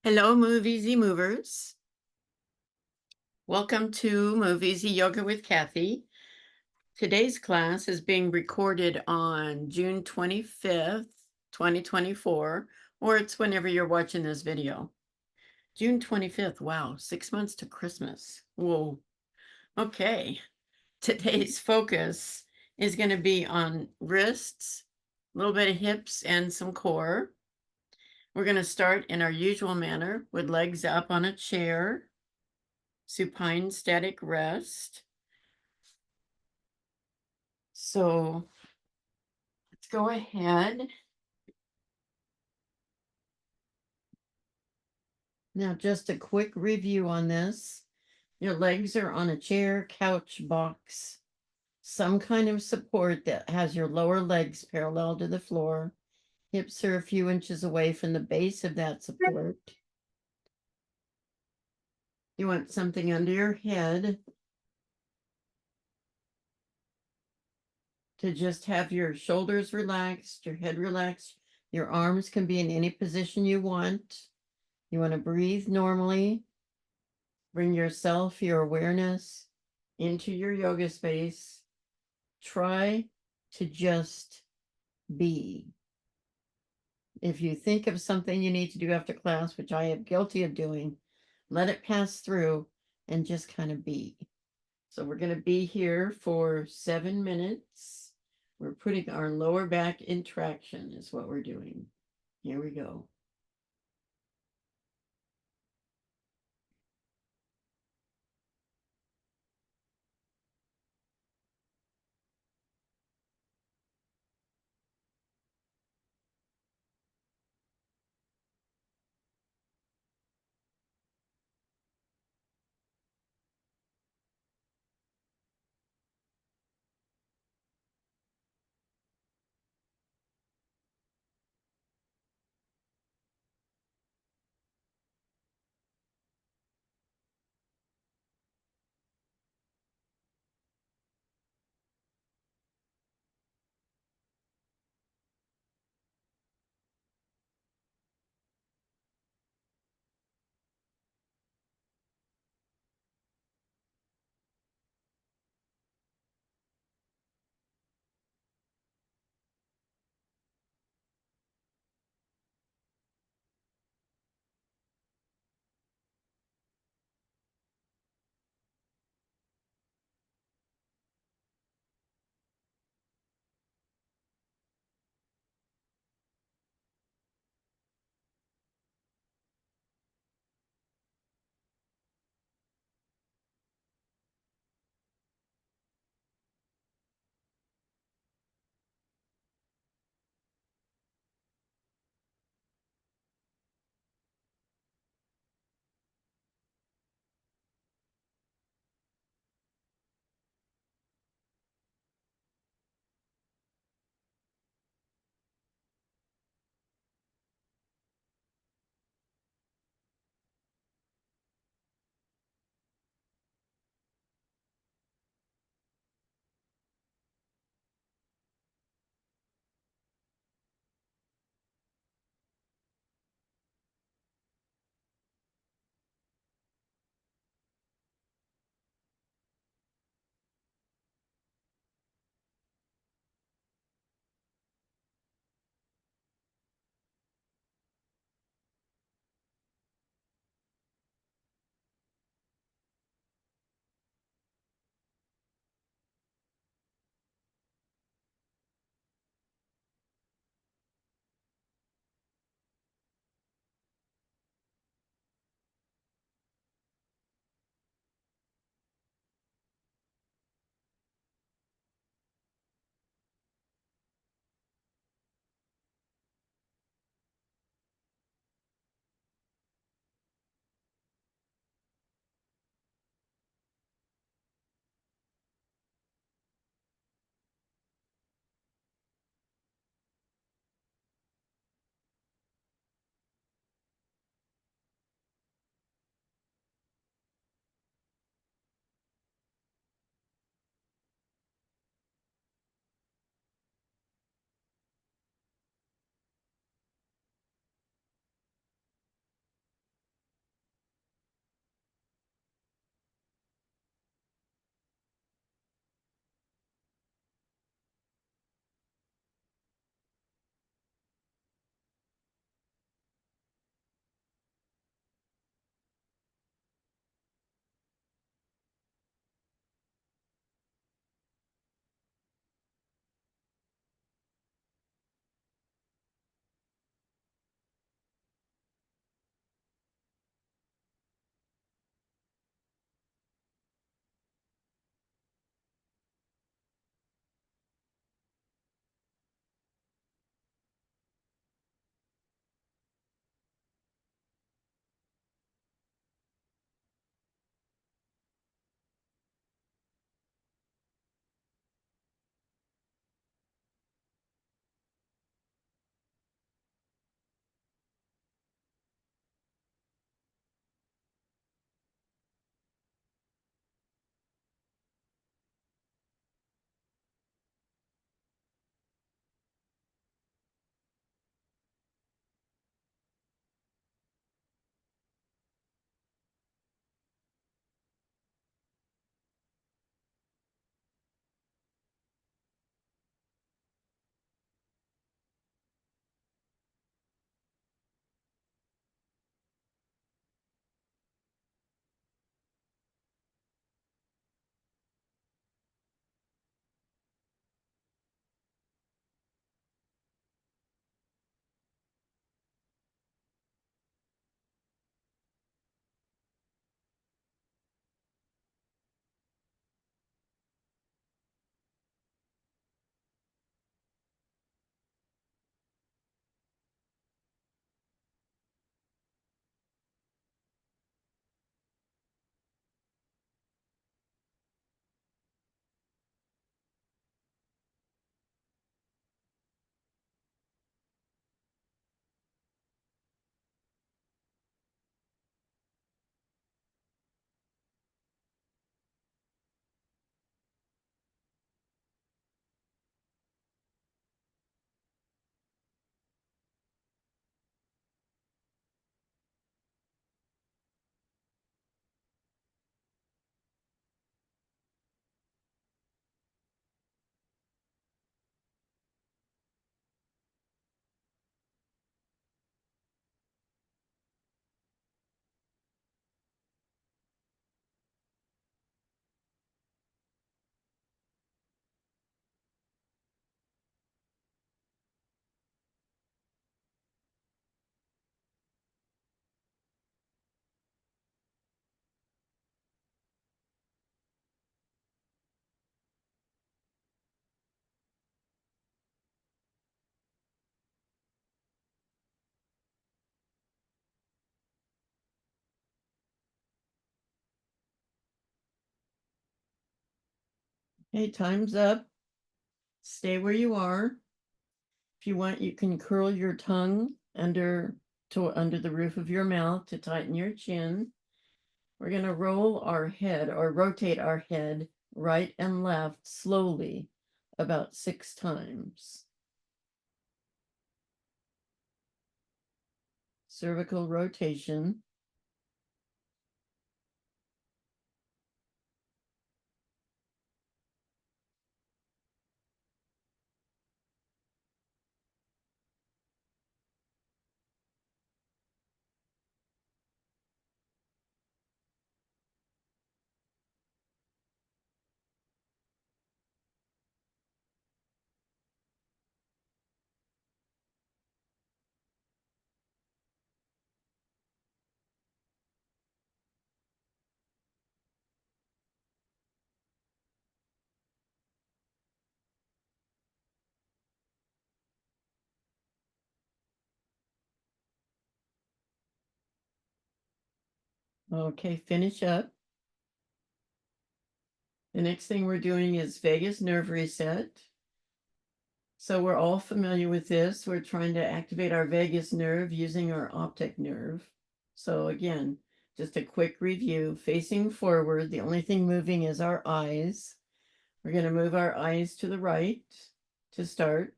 Hello, MoveEasy movers. Welcome to MoveEasy Yoga with Kathy. Today's class is being recorded on June 25th, 2024, or it's whenever you're watching this video. June 25th, wow, 6 months to Christmas. Whoa. Okay. Today's focus is going to be on wrists, a little bit of hips, and some core. We're going to start in our usual manner with legs up on a chair. Supine static rest. So let's go ahead. Now, just a quick review on this. Your legs are on a chair, couch, box, some kind of support that has your lower legs parallel to the floor. Hips are a few inches away from the base of that support. You want something under your head to just have your shoulders relaxed, your head relaxed. Your arms can be in any position you want. You want to breathe normally. Bring yourself, your awareness into your yoga space. Try to just be. If you think of something you need to do after class, which I am guilty of doing, let it pass through and just kind of be. So we're going to be here for 7 minutes. We're putting our lower back in traction is what we're doing. Here we go. Okay, time's up. Stay where you are. If you want, you can curl your tongue under the roof of your mouth to tighten your chin. We're going to roll our head or rotate our head right and left slowly about 6 times. Cervical rotation. Okay, finish up. The next thing we're doing is vagus nerve reset. So we're all familiar with this. We're trying to activate our vagus nerve using our optic nerve. So again, just a quick review. Facing forward, the only thing moving is our eyes. We're going to move our eyes to the right to start.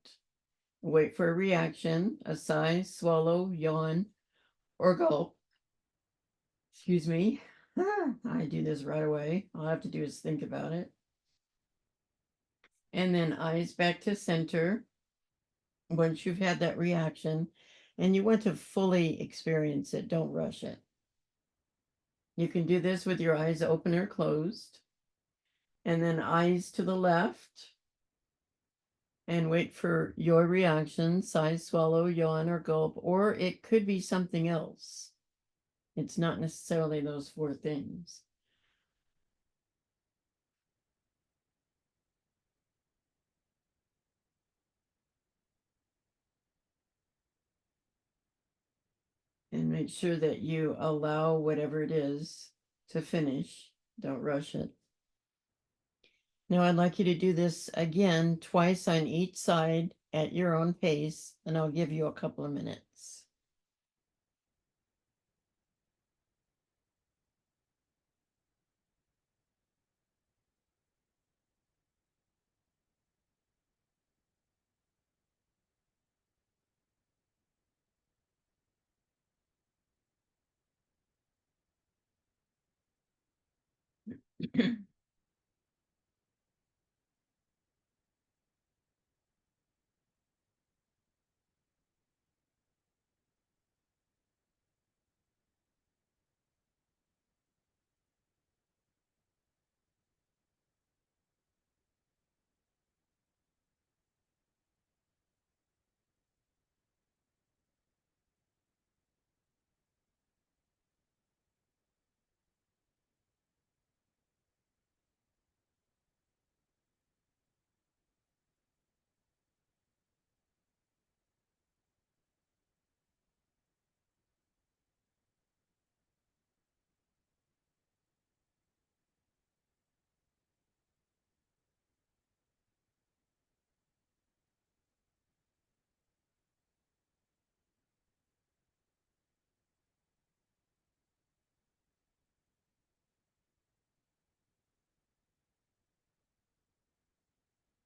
Wait for a reaction, a sigh, swallow, yawn, or gulp. Excuse me. I do this right away. All I have to do is think about it. And then eyes back to center once you've had that reaction. And you want to fully experience it. Don't rush it. You can do this with your eyes open or closed. And then eyes to the left. And wait for your reaction, sigh, swallow, yawn, or gulp. Or it could be something else. It's not necessarily those 4 things. And make sure that you allow whatever it is to finish. Don't rush it. Now I'd like you to do this again twice on each side at your own pace, and I'll give you a couple of minutes.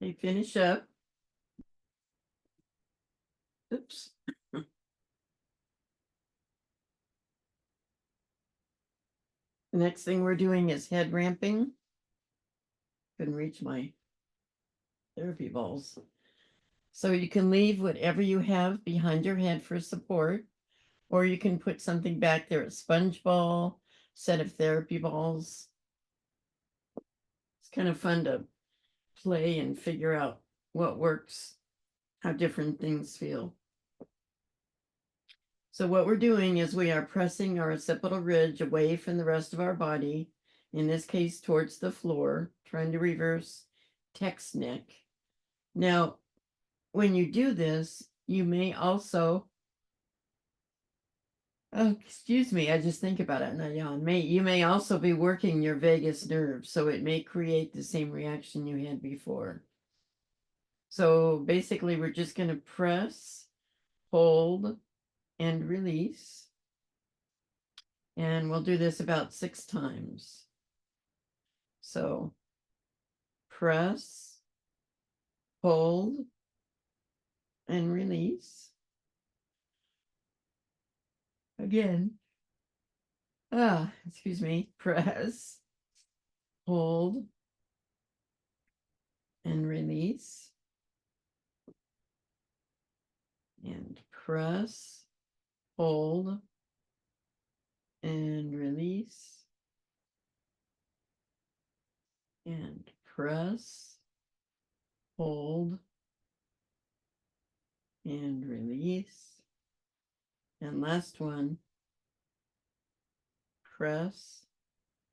Okay, finish up. Oops. The next thing we're doing is head ramping. Couldn't reach my therapy balls. So you can leave whatever you have behind your head for support, or you can put something back there, a sponge ball, set of therapy balls. It's kind of fun to play and figure out what works, how different things feel. So what we're doing is we are pressing our occipital ridge away from the rest of our body, in this case towards the floor, trying to reverse text neck. Now, when you do this, you may also Oh, excuse me, I just think about it and I yawn. You may also be working your vagus nerve, so it may create the same reaction you had before. So basically, we're just going to press, hold, and release. And we'll do this about 6 times. So press, hold, and release. Again. Excuse me. Press, hold, and release. And press, hold, and release. And press, hold, and release. And last one, press,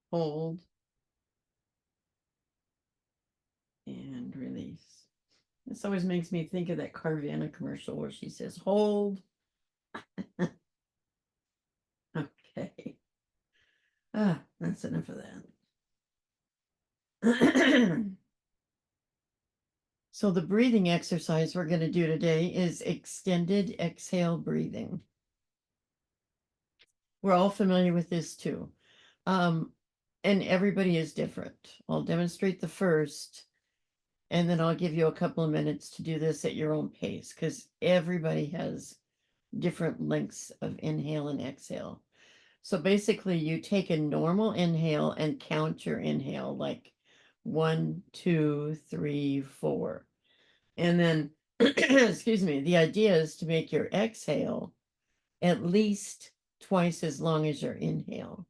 hold, and release. This always makes me think of that Carvana commercial where she says, hold. Okay. That's enough of that. So the breathing exercise we're going to do today is extended exhale breathing. We're all familiar with this too. And everybody is different. I'll demonstrate the first, and then I'll give you a couple of minutes to do this at your own pace because everybody has different lengths of inhale and exhale. So basically, you take a normal inhale and count your inhale like 1, 2, 3, 4. And then, excuse me, the idea is to make your exhale at least twice as long as your inhale.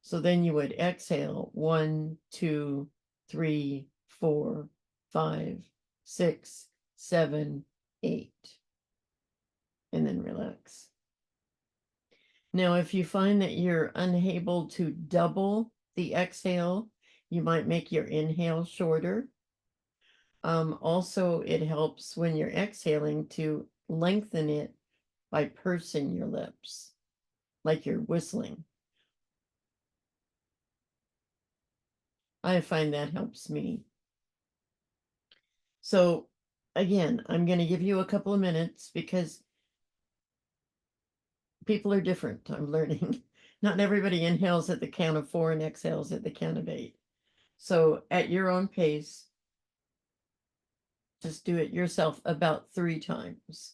So then you would exhale 1, 2, 3, 4, 5, 6, 7, 8, and then relax. Now, if you find that you're unable to double the exhale, you might make your inhale shorter. Also, it helps when you're exhaling to lengthen it by pursing your lips, like you're whistling. I find that helps me. So again, I'm going to give you a couple of minutes because people are different. I'm learning. Not everybody inhales at the count of 4 and exhales at the count of 8. So at your own pace, just do it yourself about 3 times.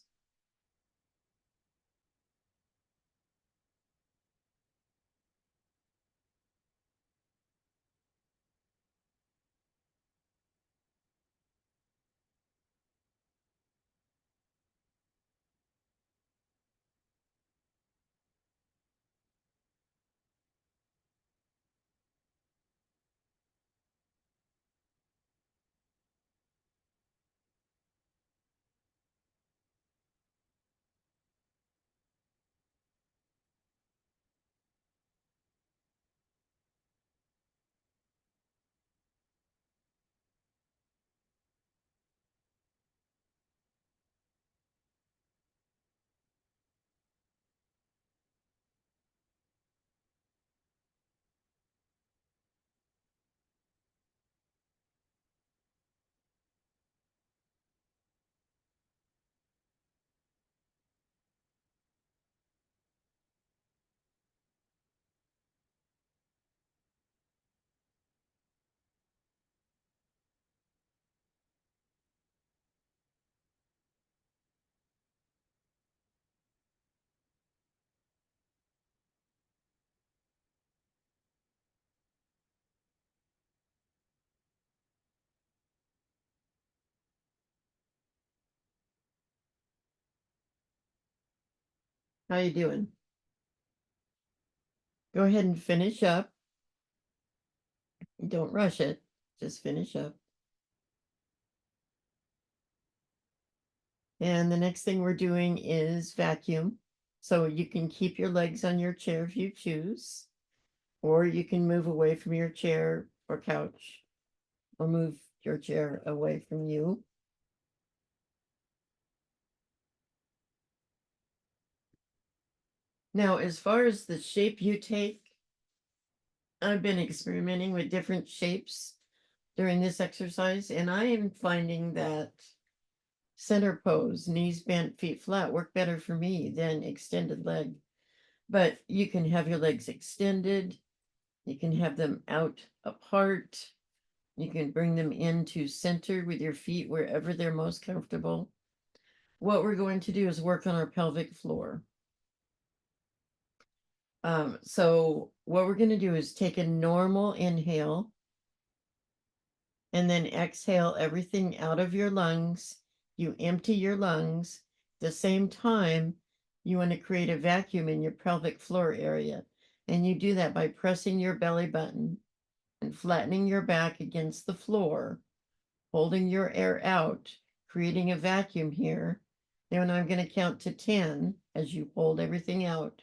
How you doing? Go ahead and finish up. Don't rush it. Just finish up. And the next thing we're doing is vacuum. So you can keep your legs on your chair if you choose, or you can move away from your chair or couch, or move your chair away from you. Now, as far as the shape you take, I've been experimenting with different shapes during this exercise, and I am finding that center pose, knees bent, feet flat, work better for me than extended leg. But you can have your legs extended, you can have them out apart, you can bring them into center with your feet wherever they're most comfortable. What we're going to do is work on our pelvic floor. So what we're going to do is take a normal inhale and then exhale everything out of your lungs. You empty your lungs. At the same time, you want to create a vacuum in your pelvic floor area. And you do that by pressing your belly button and flattening your back against the floor, holding your air out, creating a vacuum here. Then I'm going to count to 10 as you hold everything out,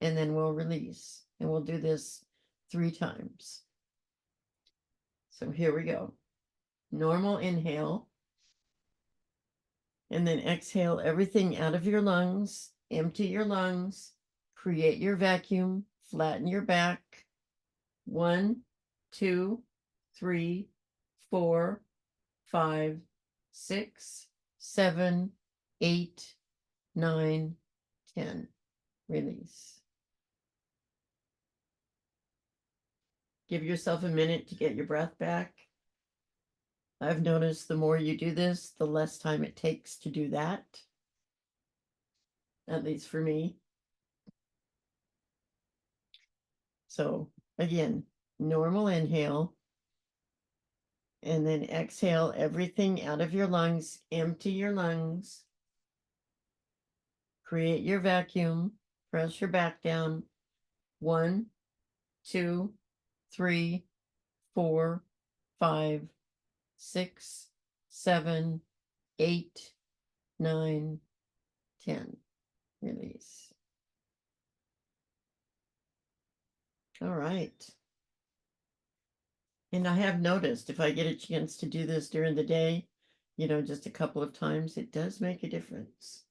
and then we'll release. And we'll do this 3 times. So here we go. Normal inhale. And then exhale everything out of your lungs. Empty your lungs. Create your vacuum. Flatten your back. 1, 2, 3, 4, 5, 6, 7, 8, 9, 10. Release. Give yourself a minute to get your breath back. I've noticed the more you do this, the less time it takes to do that. At least for me. So again, normal inhale. And then exhale everything out of your lungs. Empty your lungs. Create your vacuum. Press your back down. 1, 2, 3, 4, 5, 6, 7, 8, 9, 10. Release. All right. And I have noticed if I get a chance to do this during the day, just a couple of times, it does make a difference.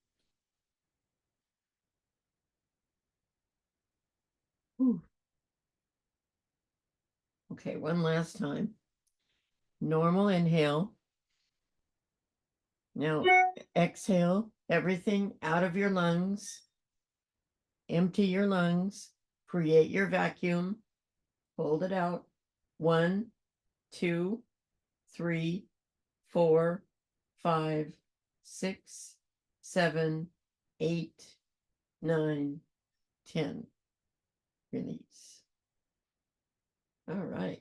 Whew. Okay, one last time. Normal inhale. Now exhale everything out of your lungs. Empty your lungs. Create your vacuum. Hold it out. 1, 2, 3, 4, 5, 6, 7, 8, 9, 10. Release. All right.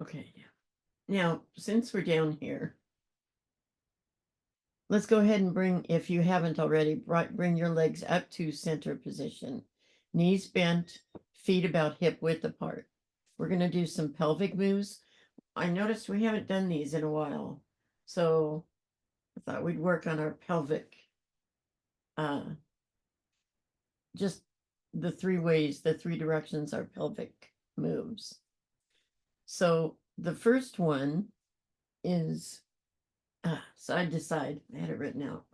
Okay. Now, since we're down here, let's go ahead and bring, if you haven't already, bring your legs up to center position. Knees bent, feet about hip width apart. We're going to do some pelvic moves. I noticed we haven't done these in a while, so I thought we'd work on our pelvic. Just the 3 ways, the 3 directions our pelvic moves. So the first one is side to side. I had it written out.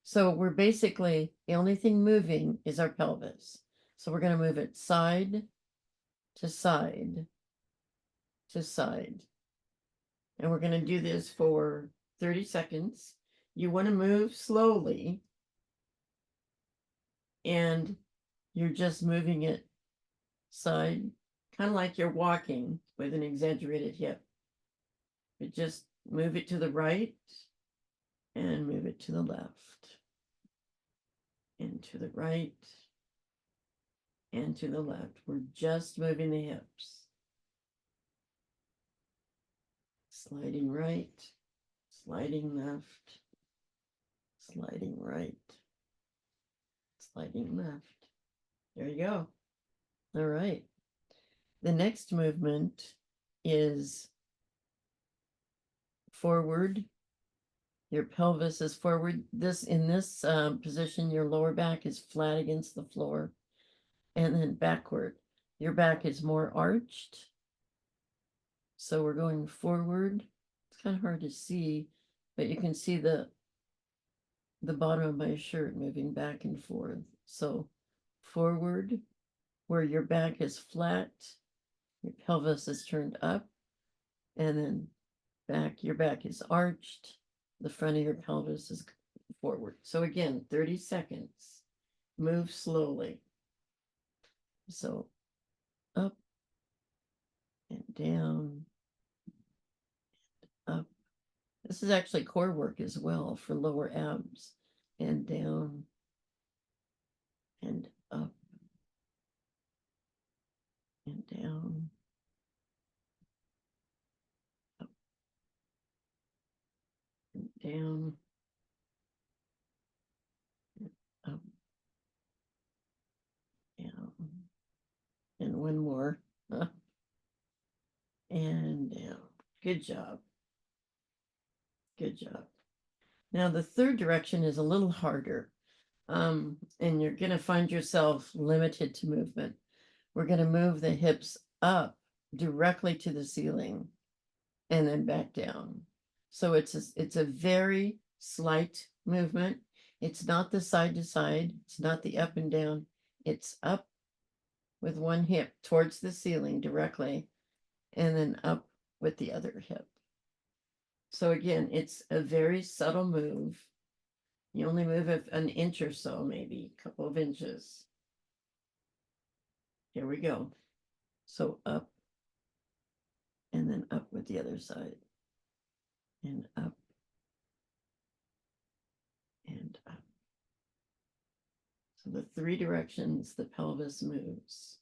So we're basically, the only thing moving is our pelvis. So we're going to move it side to side to side. And we're going to do this for 30 seconds. You want to move slowly. And you're just moving it side, kind of like you're walking with an exaggerated hip. But just move it to the right and move it to the left. And to the right and to the left. We're just moving the hips. Sliding right, sliding left, sliding right, sliding left. There you go. All right. The next movement is forward. Your pelvis is forward. In this position, your lower back is flat against the floor. And then backward. Your back is more arched. So we're going forward. It's kind of hard to see, but you can see the bottom of my shirt moving back and forth. So forward, where your back is flat, your pelvis is turned up, and then back, your back is arched, the front of your pelvis is forward. So again, 30 seconds, move slowly. So up and down, up. This is actually core work as well for lower abs, and down and up and down, up and down, and up, down, and one more, up and down. Good job. Good job. Now the third direction is a little harder, and you're going to find yourself limited to movement. We're going to move the hips up directly to the ceiling and then back down. So it's a very slight movement. It's not the side to side. It's not the up and down. It's up with one hip towards the ceiling directly, and then up with the other hip. So again, it's a very subtle move. You only move it an inch or so, maybe a couple of inches. Here we go. So up and then up with the other side, and up and up. So the three directions the pelvis moves: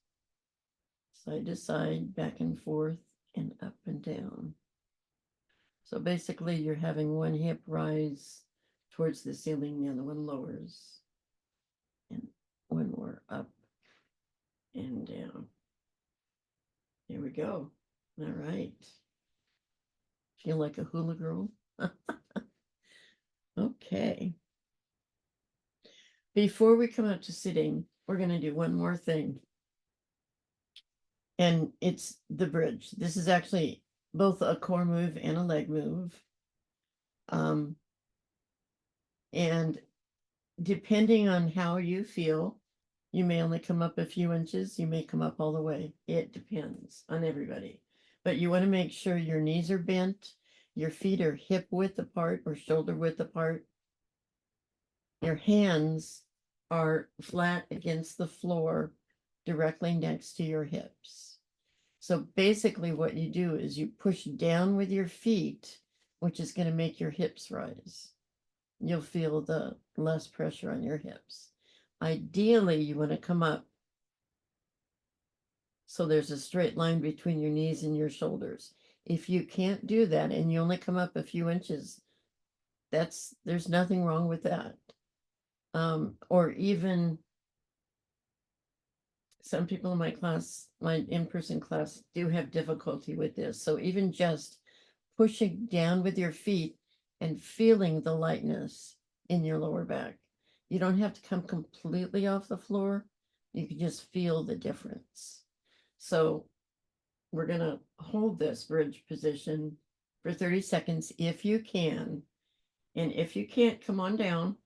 side to side, back and forth, and up and down. So basically you're having one hip rise towards the ceiling, the other one lowers, and one more up and down. Here we go. All right. Feel like a hula girl? Okay. Before we come up to sitting, we're going to do one more thing. And it's the bridge. This is actually both a core move and a leg move. And depending on how you feel, you may only come up a few inches, you may come up all the way. It depends on everybody. But you want to make sure your knees are bent, your feet are hip width apart or shoulder width apart. Your hands are flat against the floor directly next to your hips. So basically what you do is you push down with your feet, which is going to make your hips rise. You'll feel the less pressure on your hips. Ideally, you want to come up so there's a straight line between your knees and your shoulders. If you can't do that and you only come up a few inches, there's nothing wrong with that. Or even some people in my class, my in-person class, do have difficulty with this. So even just pushing down with your feet and feeling the lightness in your lower back. You don't have to come completely off the floor. You can just feel the difference. So we're going to hold this bridge position for 30 seconds if you can. And if you can't, come on down.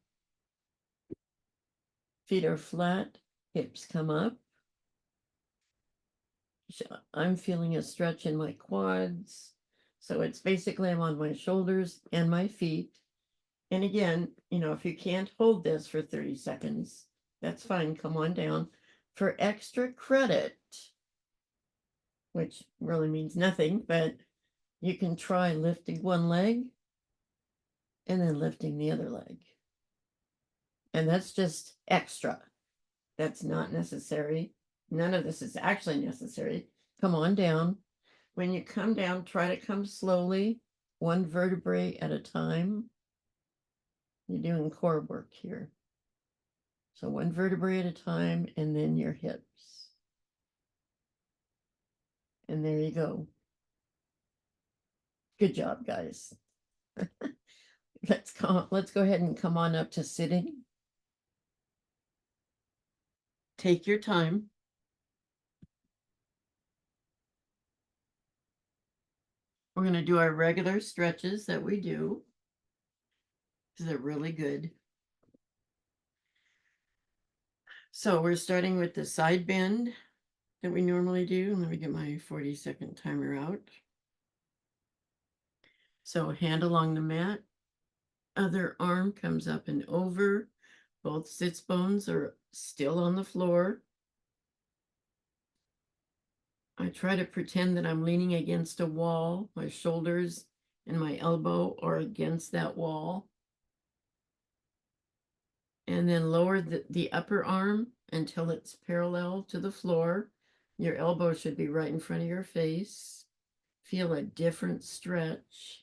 Feet are flat, hips come up. I'm feeling a stretch in my quads. So it's basically I'm on my shoulders and my feet. And again, if you can't hold this for 30 seconds, that's fine. Come on down. For extra credit, which really means nothing, but you can try lifting one leg and then lifting the other leg. And that's just extra. That's not necessary. None of this is actually necessary. Come on down. When you come down, try to come slowly, one vertebrae at a time. You're doing core work here. So one vertebrae at a time, and then your hips. And there you go. Good job, guys. Let's go ahead and come on up to sitting. Take your time. We're going to do our regular stretches that we do, because they're really good. So we're starting with the side bend that we normally do. Let me get my 40-second timer out. So hand along the mat, other arm comes up and over. Both sits bones are still on the floor. I try to pretend that I'm leaning against a wall. My shoulders and my elbow are against that wall. And then lower the upper arm until it's parallel to the floor. Your elbow should be right in front of your face. Feel a different stretch.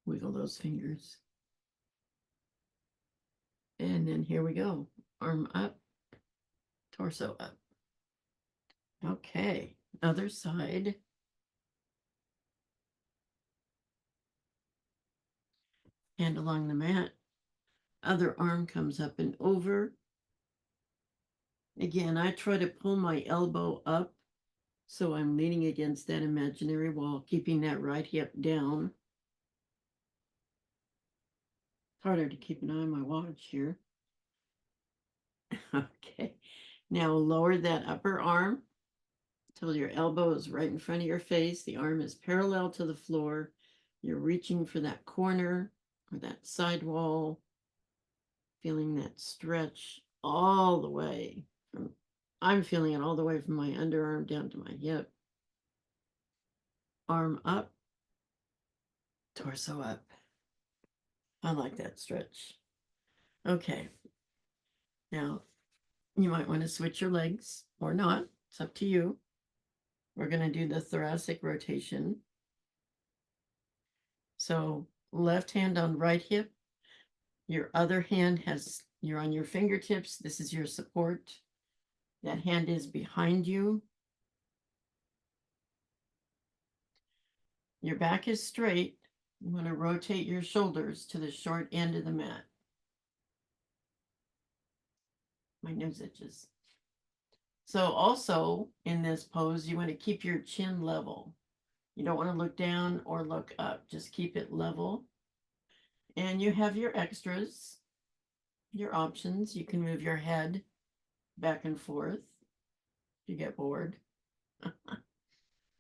Wiggle those fingers. And then here we go. Arm up, torso up. Okay, other side. Hand along the mat. Other arm comes up and over. Again, I try to pull my elbow up so I'm leaning against that imaginary wall, keeping that right hip down. Harder to keep an eye on my watch here. Okay, now lower that upper arm till your elbow is right in front of your face. The arm is parallel to the floor. You're reaching for that corner or that side wall, feeling that stretch all the way from, I'm feeling it all the way from my underarm down to my hip. Arm up, torso up. I like that stretch. Okay. Now, you might want to switch your legs or not. It's up to you. We're going to do the thoracic rotation. So left hand on right hip. Your other hand has, you're on your fingertips. This is your support. That hand is behind you. Your back is straight. You want to rotate your shoulders to the short end of the mat. My nose itches. So also in this pose, you want to keep your chin level. You don't want to look down or look up. Just keep it level. And you have your extras, your options. You can move your head back and forth if you get bored.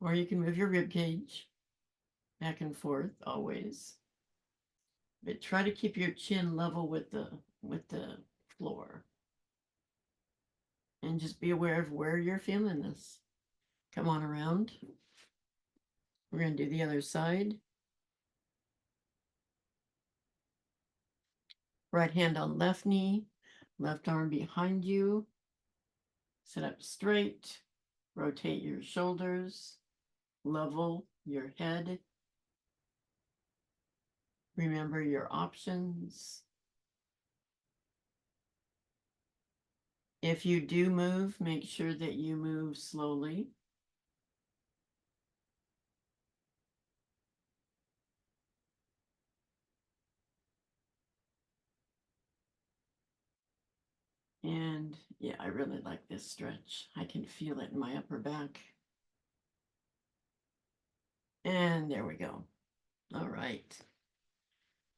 Or you can move your rib cage back and forth always. But try to keep your chin level with the floor. And just be aware of where you're feeling this. Come on around. We're going to do the other side. Right hand on left knee, left arm behind you. Sit up straight. Rotate your shoulders. Level your head. Remember your options. If you do move, make sure that you move slowly. And yeah, I really like this stretch. I can feel it in my upper back. And there we go. All right.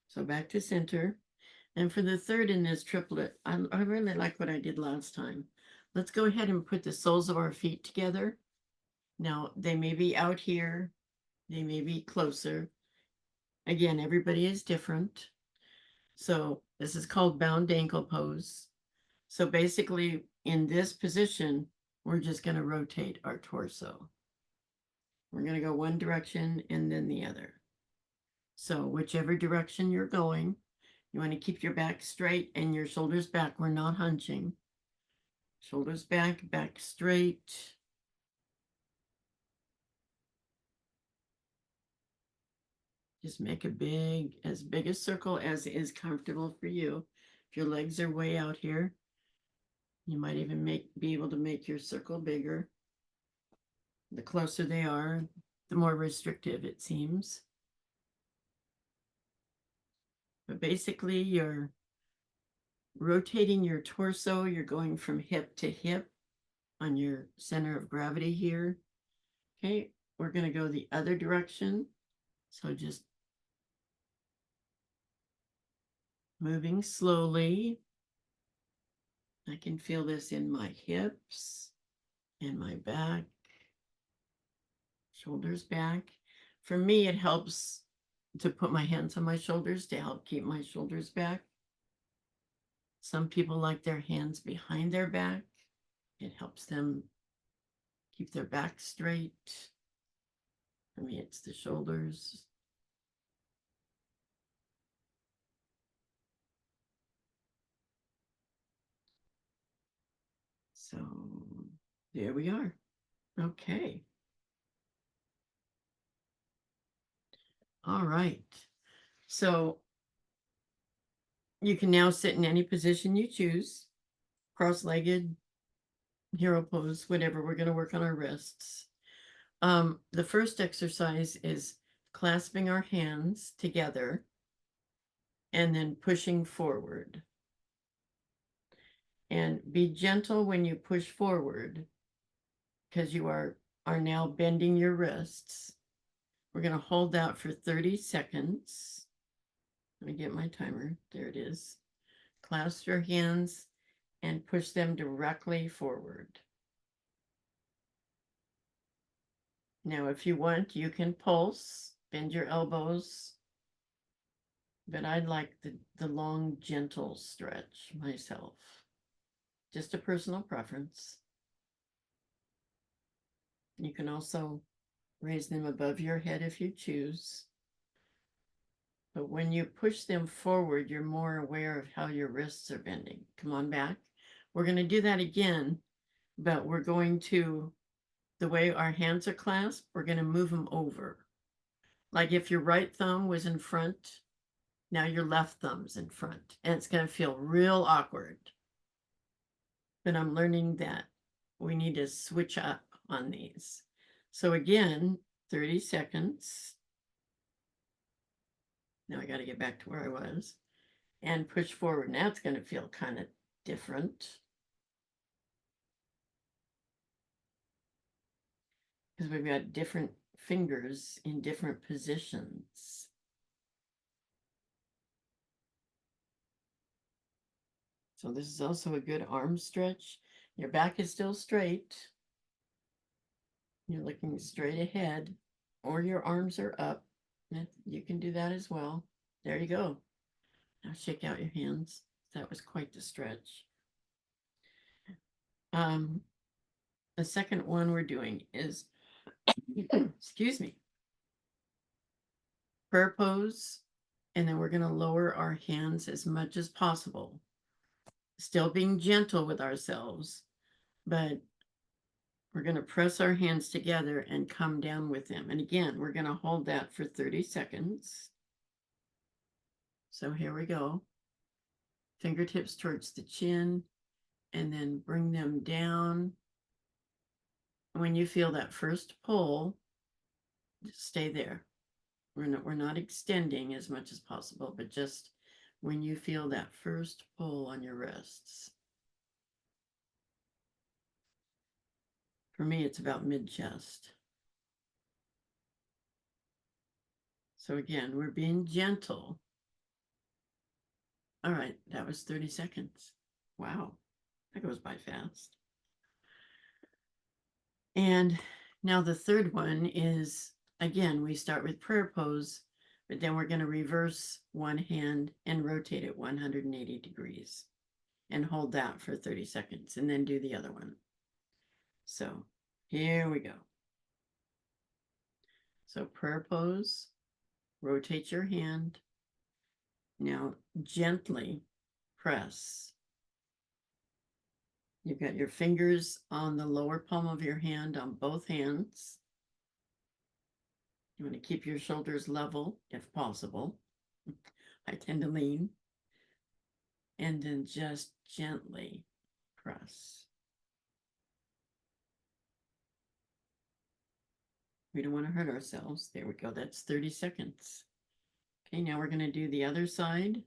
So back to center. And for the third in this triplet, I really like what I did last time. Let's go ahead and put the soles of our feet together. Now, they may be out here. They may be closer. Again, everybody is different. So this is called bound ankle pose. So basically, in this position, we're just going to rotate our torso. We're going to go one direction and then the other. So whichever direction you're going, you want to keep your back straight and your shoulders back. We're not hunching. Shoulders back, back straight. Just make as big a circle as is comfortable for you. If your legs are way out here, you might even be able to make your circle bigger. The closer they are, the more restrictive it seems. But basically, you're rotating your torso. You're going from hip to hip. on your center of gravity here. Okay, we're going to go the other direction. So just moving slowly. I can feel this in my hips and my back, shoulders back. For me, it helps to put my hands on my shoulders to help keep my shoulders back. Some people like their hands behind their back. It helps them keep their back straight. For me, it's the shoulders. So there we are. Okay. All right. So you can now sit in any position you choose, cross-legged, hero pose, whatever. We're going to work on our wrists. The first exercise is clasping our hands together and then pushing forward. And be gentle when you push forward because you are now bending your wrists. We're going to hold that for 30 seconds. Let me get my timer. There it is. Clasp your hands and push them directly forward. Now, if you want, you can pulse, bend your elbows, but I like the long, gentle stretch myself. Just a personal preference. You can also raise them above your head if you choose. But when you push them forward, you're more aware of how your wrists are bending. Come on back. We're going to do that again, but we're going to, the way our hands are clasped, we're going to move them over. Like if your right thumb was in front, now your left thumb's in front, and it's going to feel real awkward. But I'm learning that we need to switch up on these. So again, 30 seconds. Now I got to get back to where I was and push forward. Now it's going to feel kind of different because we've got different fingers in different positions. So this is also a good arm stretch. Your back is still straight. You're looking straight ahead, or your arms are up. You can do that as well. There you go. Now shake out your hands. That was quite the stretch. The second one we're doing is, excuse me, prayer pose. And then we're going to lower our hands as much as possible. Still being gentle with ourselves, but we're going to press our hands together and come down with them. And again, we're going to hold that for 30 seconds. So here we go. Fingertips towards the chin, and then bring them down. When you feel that first pull, just stay there. We're not extending as much as possible, but just when you feel that first pull on your wrists. For me, it's about mid-chest. So again, we're being gentle. All right, that was 30 seconds. Wow, that goes by fast. And now the third one is, again, we start with prayer pose, but then we're going to reverse one hand and rotate it 180 degrees and hold that for 30 seconds and then do the other one. So here we go. So prayer pose, rotate your hand. Now gently press. You've got your fingers on the lower palm of your hand on both hands. You want to keep your shoulders level if possible. I tend to lean. And then just gently press. We don't want to hurt ourselves. There we go. That's 30 seconds. Okay, now we're going to do the other side.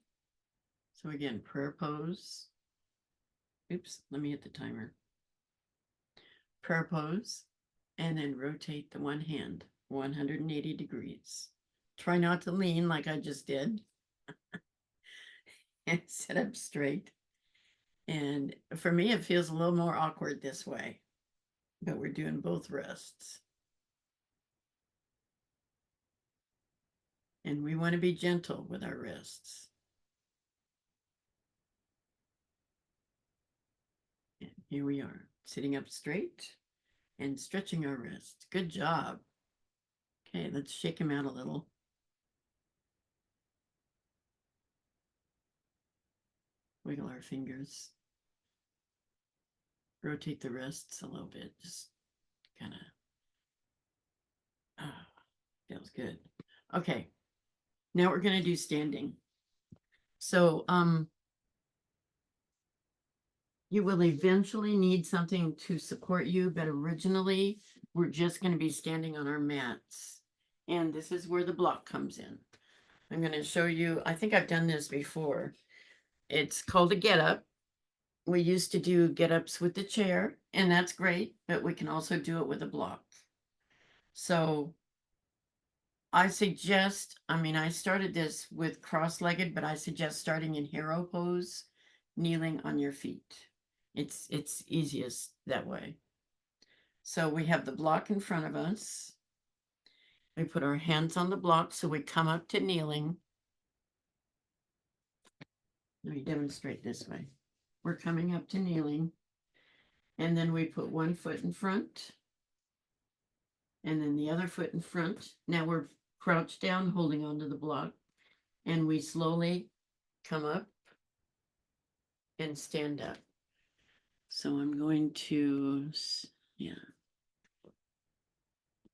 So again, prayer pose. Oops, let me hit the timer. prayer pose, and then rotate the one hand 180 degrees. Try not to lean like I just did. And sit up straight. And for me, it feels a little more awkward this way, but we're doing both wrists. And we want to be gentle with our wrists. And here we are, sitting up straight and stretching our wrists. Good job. Okay, let's shake him out a little. Wiggle our fingers. Rotate the wrists a little bit. Just kind of, feels good. Okay, now we're going to do standing. So, you will eventually need something to support you, but originally we're just going to be standing on our mats. And this is where the block comes in. I'm going to show you, I think I've done this before. It's called a get up. We used to do get ups with the chair, and that's great, but we can also do it with a block. So I suggest, I started this with cross-legged, but I suggest starting in hero pose, kneeling on your feet. It's easiest that way. So we have the block in front of us. We put our hands on the block, so we come up to kneeling. Let me demonstrate this way. We're coming up to kneeling, and then we put one foot in front, and then the other foot in front. Now we're crouched down, holding onto the block, and we slowly come up and stand up. So I'm going to, yeah.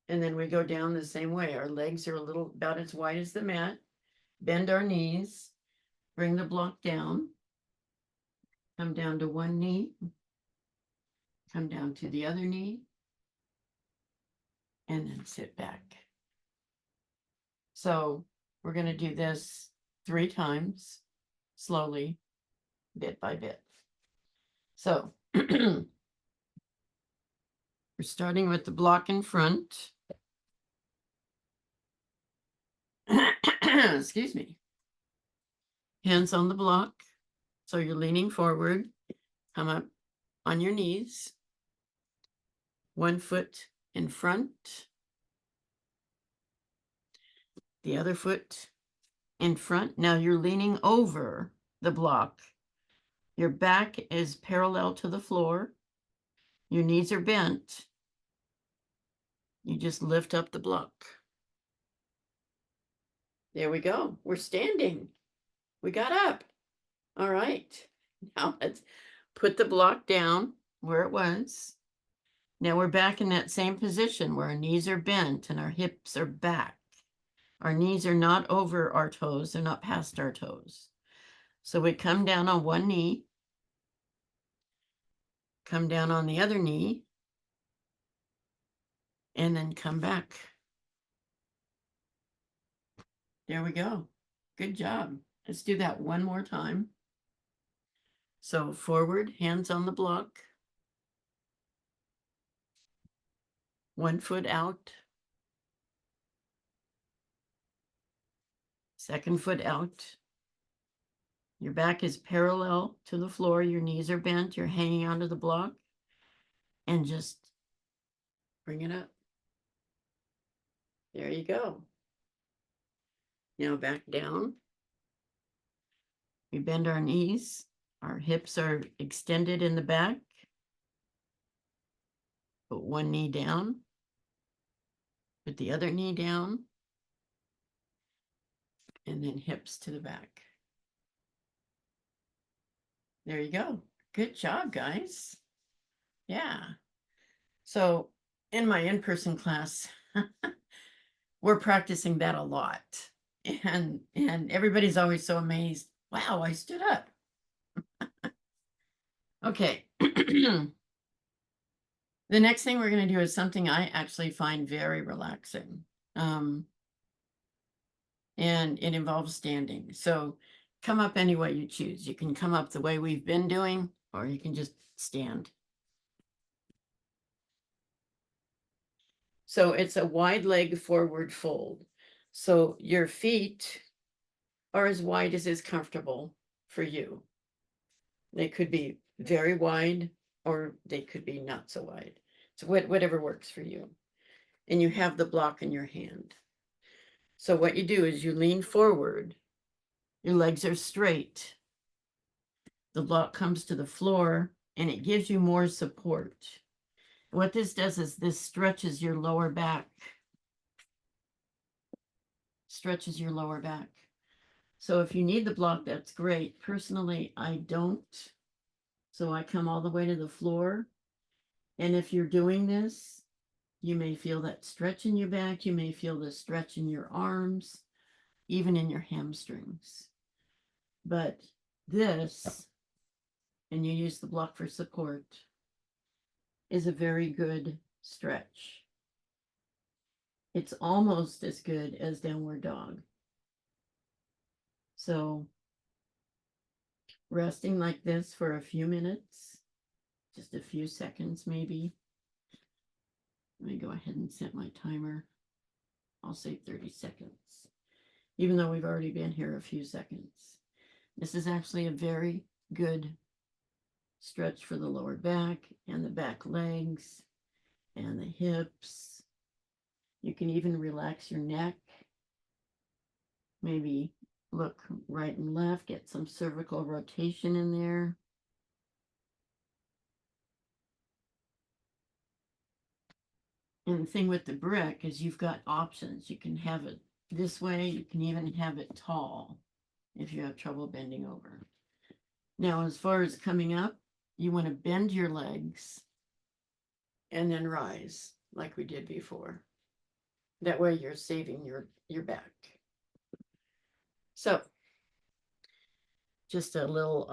And then we go down the same way. Our legs are a little about as wide as the mat. Bend our knees, bring the block down, come down to one knee, come down to the other knee, and then sit back. So we're going to do this 3 times, slowly, bit by bit. So we're starting with the block in front. Excuse me. Hands on the block. So you're leaning forward, come up on your knees, one foot in front, the other foot in front. Now you're leaning over the block. Your back is parallel to the floor. Your knees are bent. You just lift up the block. There we go. We're standing. We got up. All right. Now let's put the block down where it was. Now we're back in that same position where our knees are bent and our hips are back. Our knees are not over our toes. They're not past our toes. So we come down on one knee, come down on the other knee, and then come back. There we go. Good job. Let's do that one more time. So forward, hands on the block. One foot out. Second foot out. Your back is parallel to the floor. Your knees are bent. You're hanging onto the block. And just bring it up. There you go. Now back down. We bend our knees. Our hips are extended in the back. Put one knee down. Put the other knee down. And then hips to the back. There you go. Good job, guys. Yeah. So in my in-person class, we're practicing that a lot. And everybody's always so amazed. Wow, I stood up. Okay. The next thing we're going to do is something I actually find very relaxing. And it involves standing. So come up any way you choose. You can come up the way we've been doing, or you can just stand. So it's a wide leg forward fold. So your feet are as wide as is comfortable for you. They could be very wide or they could be not so wide. So whatever works for you. And you have the block in your hand. So what you do is you lean forward, your legs are straight, the block comes to the floor, and it gives you more support. What this does is this stretches your lower back. Stretches your lower back. So if you need the block, that's great. Personally, I don't. So I come all the way to the floor. And if you're doing this, you may feel that stretch in your back. You may feel the stretch in your arms, even in your hamstrings. But this, and you use the block for support, is a very good stretch. It's almost as good as downward dog. So resting like this for a few minutes, just a few seconds maybe. Let me go ahead and set my timer. I'll say 30 seconds, even though we've already been here a few seconds. This is actually a very good stretch for the lower back and the back legs and the hips. You can even relax your neck. Maybe look right and left, get some cervical rotation in there. And the thing with the brick is you've got options. You can have it this way. You can even have it tall if you have trouble bending over. Now, as far as coming up, you want to bend your legs and then rise like we did before. That way you're saving your back. So just a little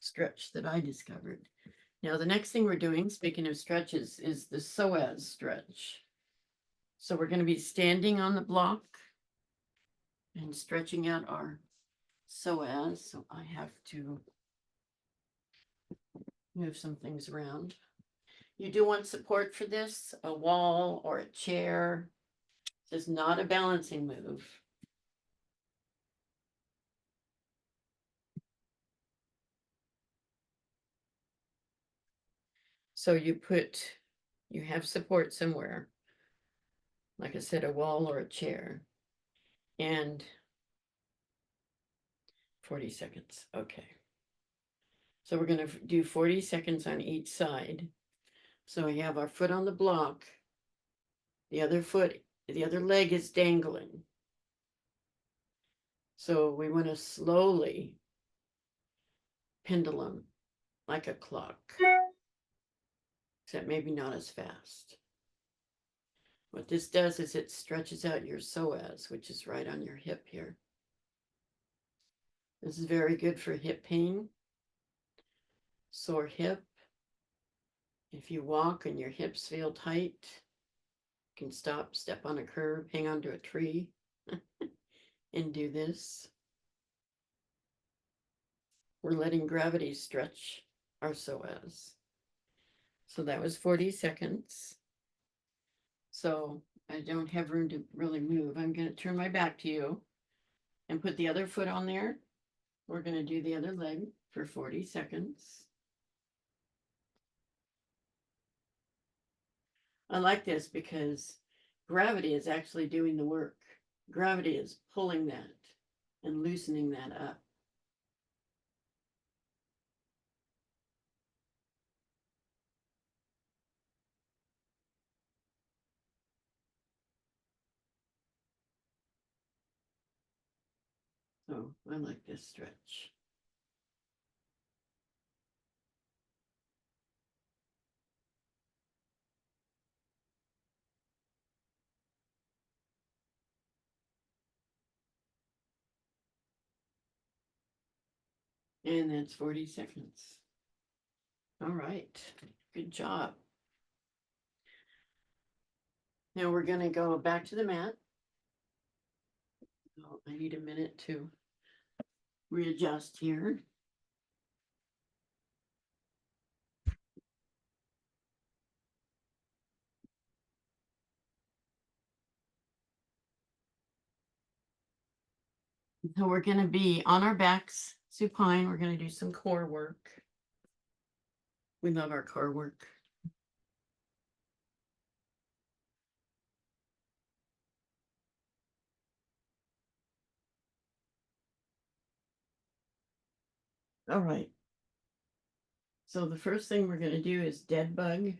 stretch that I discovered. Now, the next thing we're doing, speaking of stretches, is the Psoas stretch. So we're going to be standing on the block and stretching out our psoas. So I have to move some things around. You do want support for this, a wall or a chair. This is not a balancing move. So you have support somewhere. Like I said, a wall or a chair. And 40 seconds. Okay. So we're going to do 40 seconds on each side. So we have our foot on the block. The other leg is dangling. So we want to slowly pendulum like a clock, except maybe not as fast. What this does is it stretches out your psoas, which is right on your hip here. This is very good for hip pain, sore hip. If you walk and your hips feel tight, you can stop, step on a curb, hang onto a tree, and do this. We're letting gravity stretch our psoas. So that was 40 seconds. So I don't have room to really move. I'm going to turn my back to you and put the other foot on there. We're going to do the other leg for 40 seconds. I like this because gravity is actually doing the work. Gravity is pulling that and loosening that up. So I like this stretch. And that's 40 seconds. All right, good job. Now we're going to go back to the mat. Oh, I need a minute to readjust here. So we're going to be on our backs, supine. We're going to do some core work. We love our core work. All right. So the first thing we're going to do is dead bug.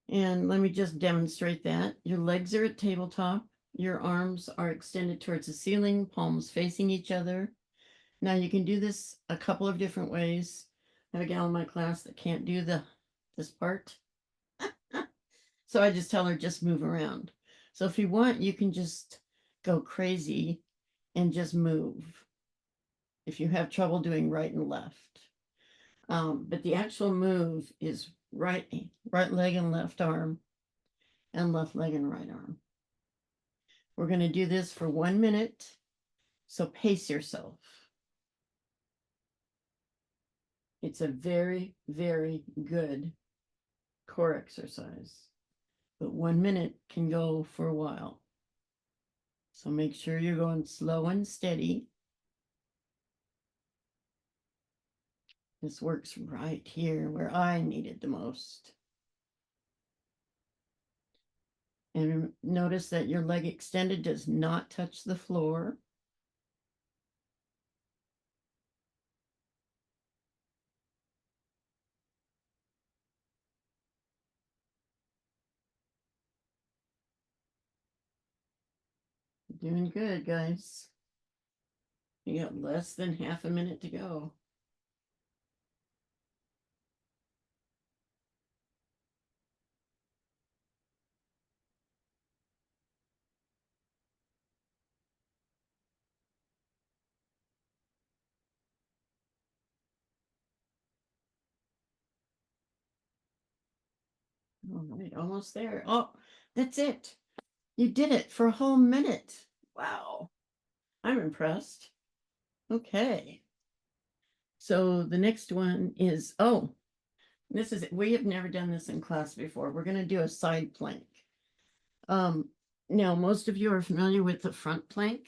And let me just demonstrate that. Your legs are at tabletop. Your arms are extended towards the ceiling, palms facing each other. Now you can do this a couple of different ways. I have a gal in my class that can't do this part. So I just tell her just move around. So if you want, you can just go crazy and just move if you have trouble doing right and left. But the actual move is right leg and left arm, and left leg and right arm. We're going to do this for 1 minute. So pace yourself. It's a very, very good core exercise, but 1 minute can go for a while. So make sure you're going slow and steady. This works right here where I need it the most. And notice that your leg extended does not touch the floor. Doing good, guys. You got less than half a minute to go. All right, almost there. Oh, that's it. You did it for a whole minute. Wow. I'm impressed. Okay. So the next one is, oh, we have never done this in class before. We're going to do a side plank. Now, most of you are familiar with the front plank,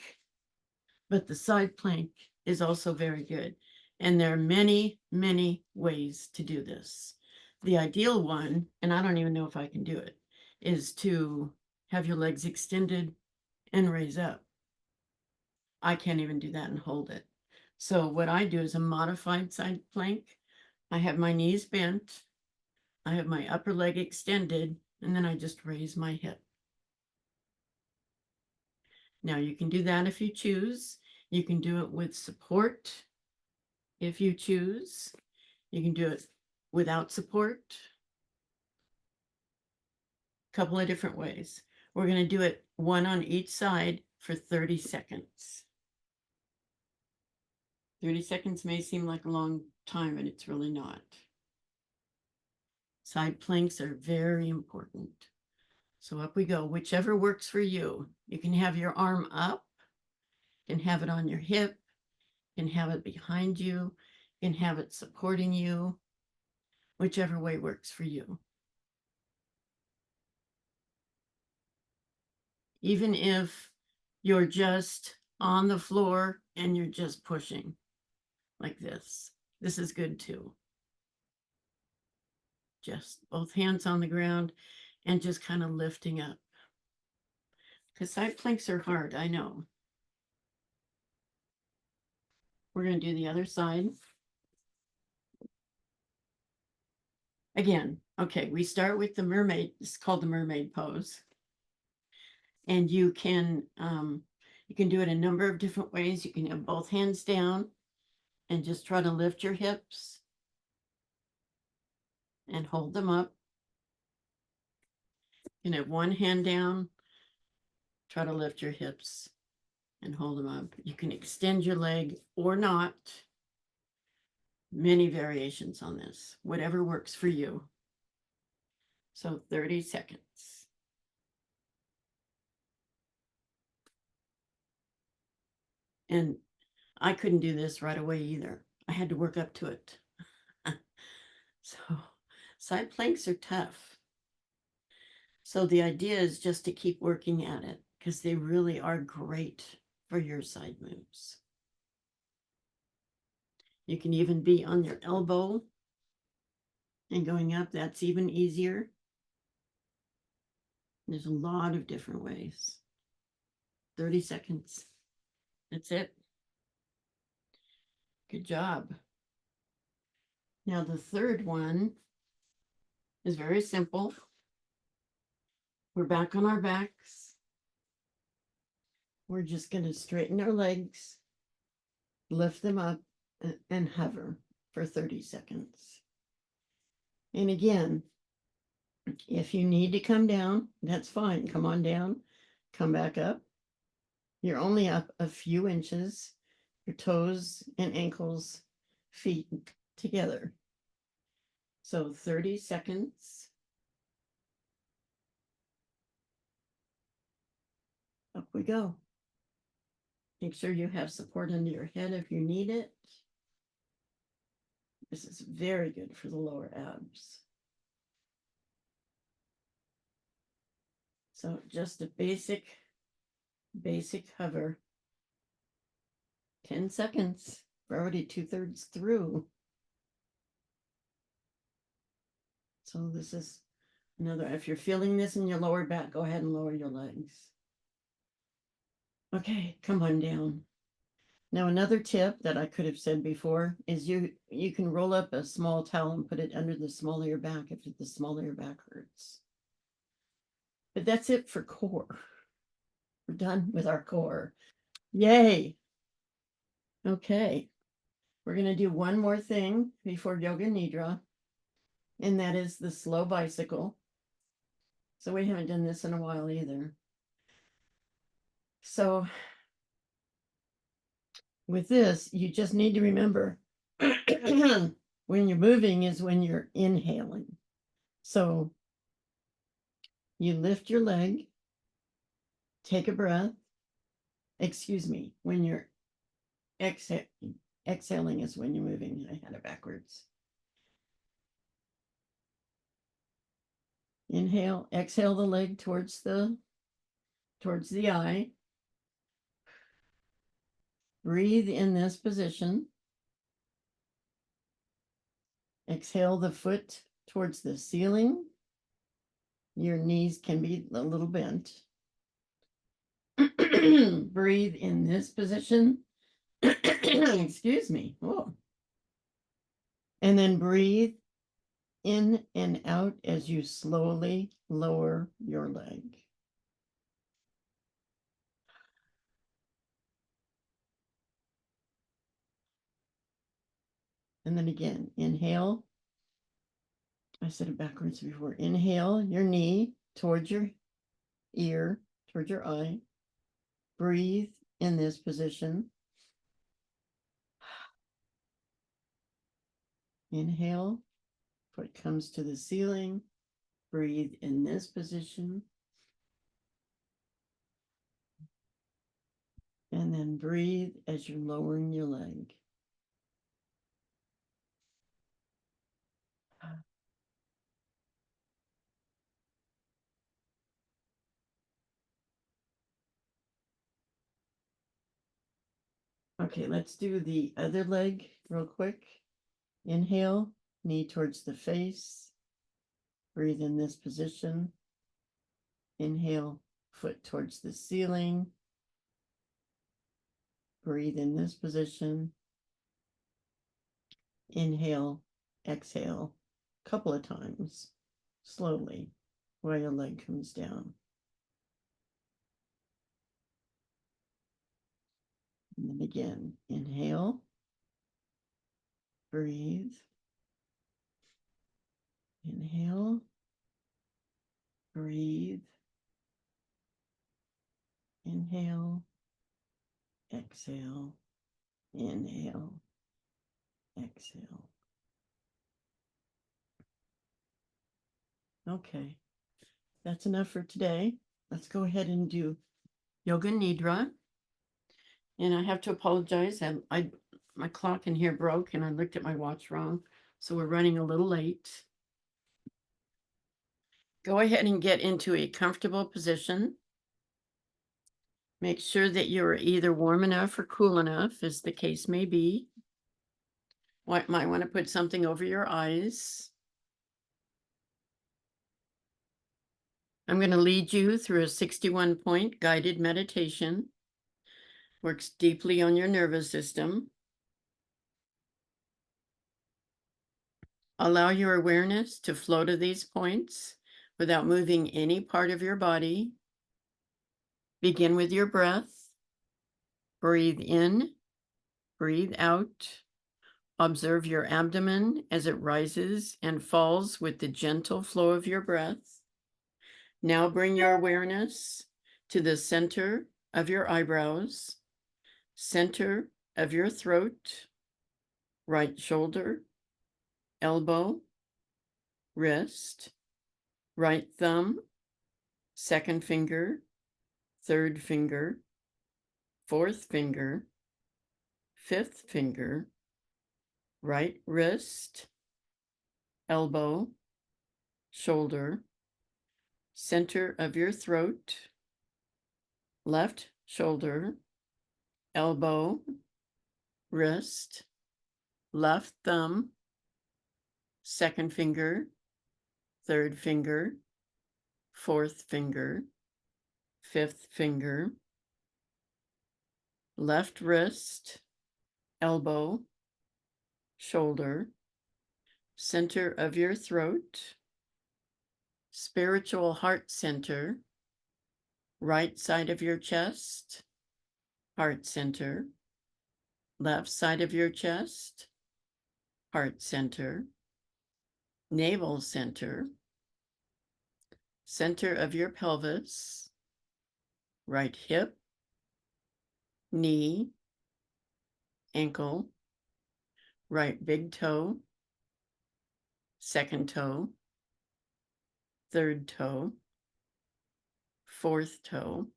but the side plank is also very good. And there are many, many ways to do this. The ideal one, and I don't even know if I can do it, is to have your legs extended and raise up. I can't even do that and hold it. So what I do is a modified side plank. I have my knees bent. I have my upper leg extended, and then I just raise my hip. Now you can do that if you choose. You can do it with support if you choose. You can do it without support. A couple of different ways. We're going to do it one on each side for 30 seconds. 30 seconds may seem like a long time, and it's really not. Side planks are very important. So up we go, whichever works for you. You can have your arm up, you can have it on your hip, you can have it behind you, you can have it supporting you, whichever way works for you. Even if you're just on the floor and you're just pushing like this, this is good too. Just both hands on the ground and just kind of lifting up. Because side planks are hard, I know. We're going to do the other side. Again, okay, we start with the mermaid. It's called the mermaid pose. And you can do it a number of different ways. You can have both hands down and just try to lift your hips and hold them up. You can have one hand down, try to lift your hips and hold them up. You can extend your leg or not. Many variations on this, whatever works for you. So 30 seconds. And I couldn't do this right away either. I had to work up to it. So side planks are tough. So the idea is just to keep working at it because they really are great for your side moves. You can even be on your elbow and going up. That's even easier. There's a lot of different ways. 30 seconds. That's it. Good job. Now the third one is very simple. We're back on our backs. We're just going to straighten our legs, lift them up, and hover for 30 seconds. And again, if you need to come down, that's fine. Come on down, come back up. You're only up a few inches, your toes and ankles, feet together. So 30 seconds. Up we go. Make sure you have support under your head if you need it. This is very good for the lower abs. So just a basic hover. 10 seconds. We're already 2/3 through. So this is another, if you're feeling this in your lower back, go ahead and lower your legs. Okay, come on down. Now, another tip that I could have said before is you can roll up a small towel and put it under the small of your back if the small of your back hurts. But that's it for core. We're done with our core. Yay. Okay. We're going to do one more thing before Yoga Nidra, and that is the slow bicycle. So we haven't done this in a while either. So with this, you just need to remember when you're moving is when you're inhaling. So you lift your leg, take a breath. Excuse me, when you're exhaling is when you're moving. I had it backwards. Inhale, exhale the leg towards the eye. Breathe in this position. Exhale the foot towards the ceiling. Your knees can be a little bent. Breathe in this position. Excuse me. Oh. And then breathe in and out as you slowly lower your leg. And then again, inhale. I said it backwards before. Inhale your knee towards your ear, towards your eye. Breathe in this position. Inhale, foot comes to the ceiling. Breathe in this position. And then breathe as you're lowering your leg. Okay, let's do the other leg real quick. Inhale, knee towards the face. Breathe in this position. Inhale, foot towards the ceiling. Breathe in this position. Inhale, exhale a couple of times, slowly, while your leg comes down. And then again, inhale, breathe, inhale, breathe, inhale, exhale, inhale, exhale. Okay, that's enough for today. Let's go ahead and do Yoga Nidra. And I have to apologize. My clock in here broke and I looked at my watch wrong. So we're running a little late. Go ahead and get into a comfortable position. Make sure that you're either warm enough or cool enough, as the case may be. Might want to put something over your eyes. I'm going to lead you through a 61-point guided meditation. Works deeply on your nervous system. Allow your awareness to flow to these points without moving any part of your body. Begin with your breath. Breathe in, breathe out. Observe your abdomen as it rises and falls with the gentle flow of your breath. Now bring your awareness to the center of your eyebrows, center of your throat, right shoulder, elbow, wrist, right thumb, second finger, third finger, fourth finger, fifth finger, right wrist, elbow, shoulder, center of your throat, left shoulder, elbow, wrist, left thumb, second finger, third finger, fourth finger, fifth finger, left wrist, elbow, shoulder, center of your throat, spiritual heart center, right side of your chest, heart center, left side of your chest, heart center, navel center, center of your pelvis, right hip, knee, ankle, right big toe, second toe, third toe, fourth toe,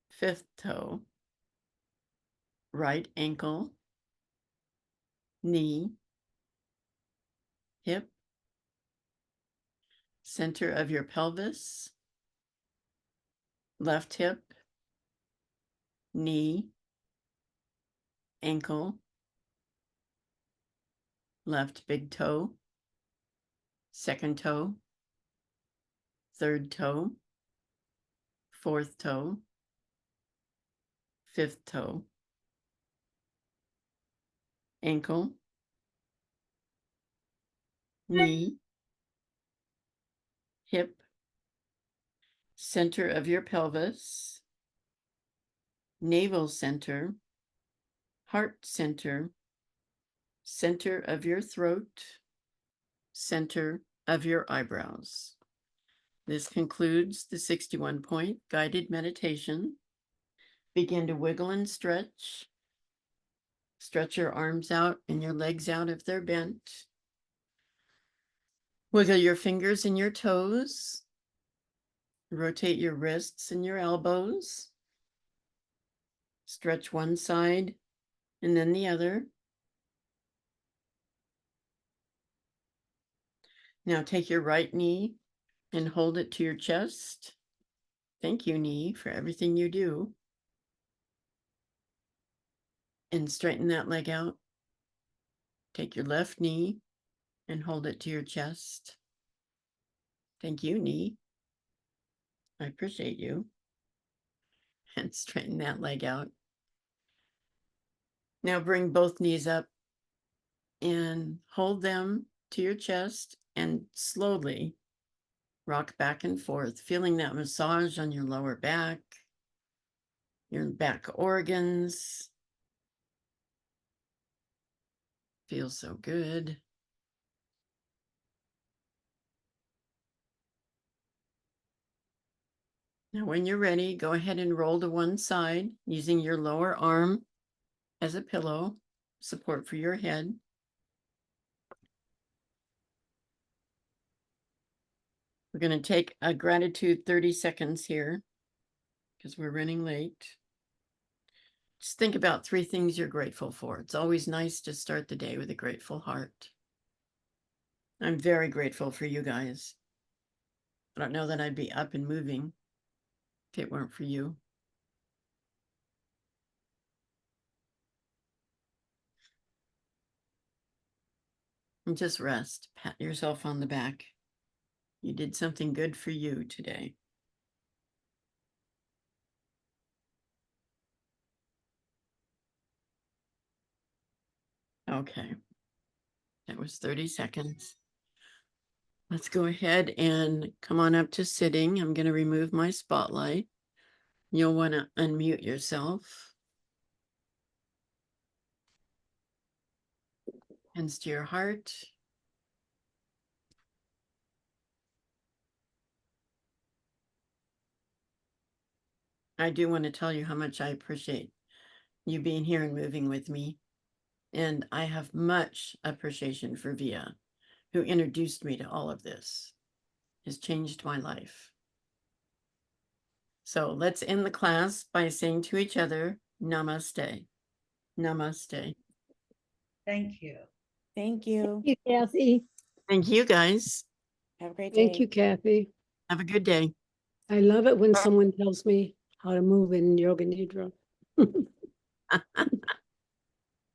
fifth toe, right ankle, knee, hip, center of your pelvis, left hip, knee, ankle, left big toe, second toe, third toe, fourth toe, fifth toe, ankle, knee, hip, center of your pelvis, navel center, heart center, center of your throat, center of your eyebrows. This concludes the 61-point guided meditation. Begin to wiggle and stretch. Stretch your arms out and your legs out if they're bent. Wiggle your fingers and your toes. Rotate your wrists and your elbows. Stretch one side and then the other. Now take your right knee and hold it to your chest. Thank you, knee, for everything you do. And straighten that leg out. Take your left knee and hold it to your chest. Thank you, knee. I appreciate you. And straighten that leg out. Now bring both knees up and hold them to your chest and slowly rock back and forth, feeling that massage on your lower back, your back organs. Feels so good. Now, when you're ready, go ahead and roll to one side using your lower arm as a pillow, support for your head. We're going to take a gratitude 30 seconds here because we're running late. Just think about 3 things you're grateful for. It's always nice to start the day with a grateful heart. I'm very grateful for you guys. I don't know that I'd be up and moving if it weren't for you. And just rest. Pat yourself on the back. You did something good for you today. Okay. That was 30 seconds. Let's go ahead and come on up to sitting. I'm going to remove my spotlight. You'll want to unmute yourself. Hands to your heart. I do want to tell you how much I appreciate you being here and moving with me. And I have much appreciation for Via, who introduced me to all of this. Has changed my life. So let's end the class by saying to each other, namaste. Namaste. Thank you. Thank you. Thank you, Kathy. Thank you guys. Have a great day. Thank you, Kathy. Have a good day. I love it when someone tells me how to move in Yoga Nidra.